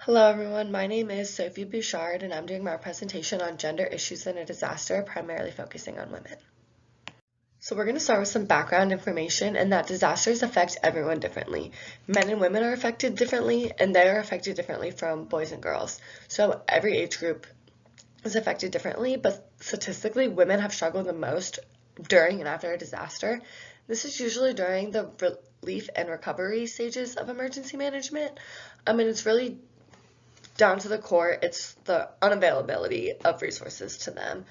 Hello everyone, my name is Sophie Bouchard and I'm doing my presentation on gender issues in a disaster, primarily focusing on women. So we're going to start with some background information and that disasters affect everyone differently. Men and women are affected differently and they are affected differently from boys and girls. So every age group is affected differently, but statistically women have struggled the most during and after a disaster. This is usually during the relief and recovery stages of emergency management. And it's really down to the core, it's the unavailability of resources to them.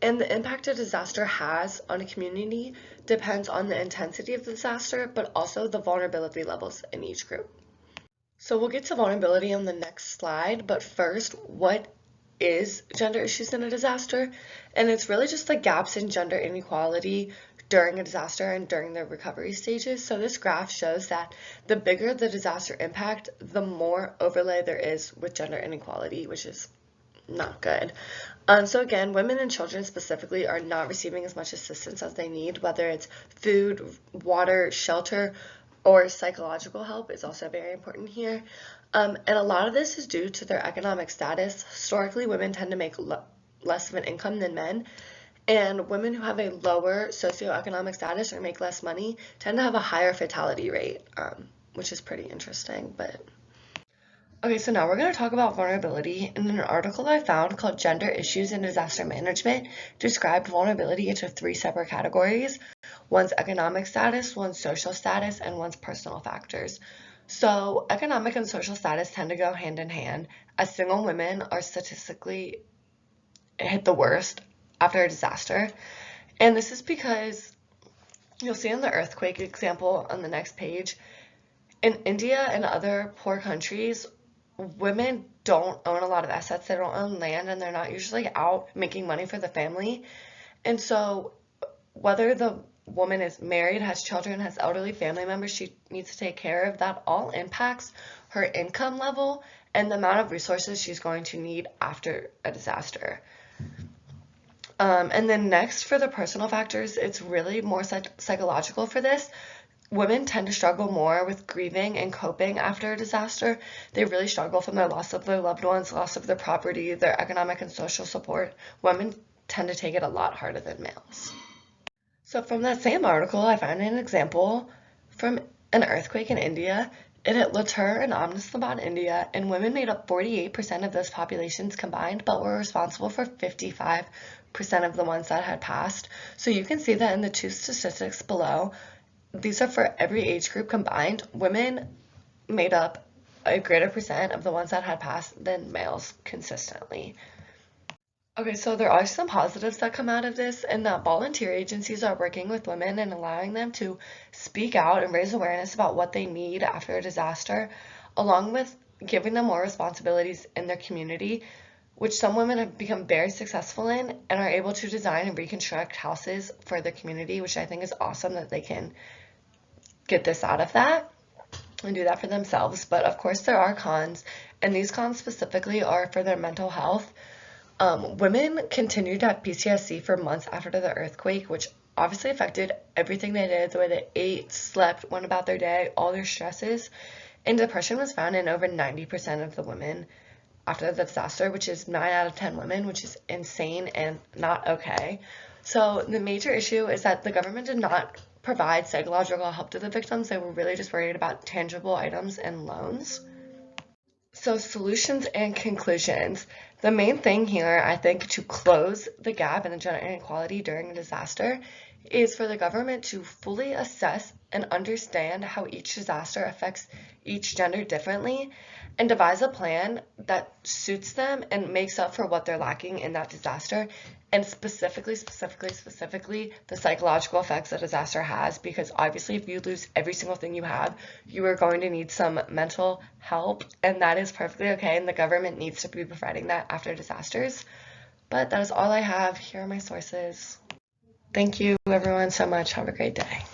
And the impact a disaster has on a community depends on the intensity of the disaster, but also the vulnerability levels in each group. So we'll get to vulnerability on the next slide, but first, what is gender issues in a disaster? And it's really just the gaps in gender inequality during a disaster and during the recovery stages. So this graph shows that the bigger the disaster impact, the more overlay there is with gender inequality, which is not good. So again, women and children specifically are not receiving as much assistance as they need, whether it's food, water, shelter, or psychological help is also very important here. And a lot of this is due to their economic status. Historically, women tend to make less of an income than men, and women who have a lower socioeconomic status or make less money tend to have a higher fatality rate, which is pretty interesting. Okay, so now we're going to talk about vulnerability. In an article I found called Gender Issues in Disaster Management, described vulnerability into 3 separate categories. One's economic status, one's social status, and one's personal factors. So economic and social status tend to go hand in hand, as single women are statistically hit the worst after a disaster. And this is because you'll see in the earthquake example on the next page, in India and other poor countries, women don't own a lot of assets, they don't own land, and they're not usually out making money for the family. And so whether the woman is married, has children, has elderly family members she needs to take care of, that all impacts her income level and the amount of resources she's going to need after a disaster. And then next, for the personal factors, it's really more psychological for this. Women tend to struggle more with grieving and coping after a disaster. They really struggle from the loss of their loved ones, loss of their property, their economic and social support. Women tend to take it a lot harder than males. So from that same article, I found an example from an earthquake in India. It hit Latur and Ahmedabad, India, and women made up 48% of those populations combined, but were responsible for 55% of the ones that had passed. So you can see that in the 2 statistics below, these are for every age group combined. Women made up a greater percent of the ones that had passed than males consistently. Okay, so there are some positives that come out of this, and that volunteer agencies are working with women and allowing them to speak out and raise awareness about what they need after a disaster, along with giving them more responsibilities in their community, which some women have become very successful in and are able to design and reconstruct houses for their community, which I think is awesome that they can get this out of that and do that for themselves. But of course there are cons, and these cons specifically are for their mental health. Women continued to have PTSD for months after the earthquake, which obviously affected everything they did, the way they ate, slept, went about their day, all their stresses. And depression was found in over 90% of the women after the disaster, which is 9 out of 10 women, which is insane and not okay. So the major issue is that the government did not provide psychological help to the victims. They were really just worried about tangible items and loans. So solutions and conclusions. The main thing here, I think, to close the gap in the gender inequality during a disaster is for the government to fully assess and understand how each disaster affects each gender differently and devise a plan that suits them and makes up for what they're lacking in that disaster, and specifically the psychological effects a disaster has, because obviously if you lose every single thing you have, you are going to need some mental help, and that is perfectly okay, and the government needs to be providing that after disasters. But that is all I have. Here are my sources. Thank you everyone so much. Have a great day.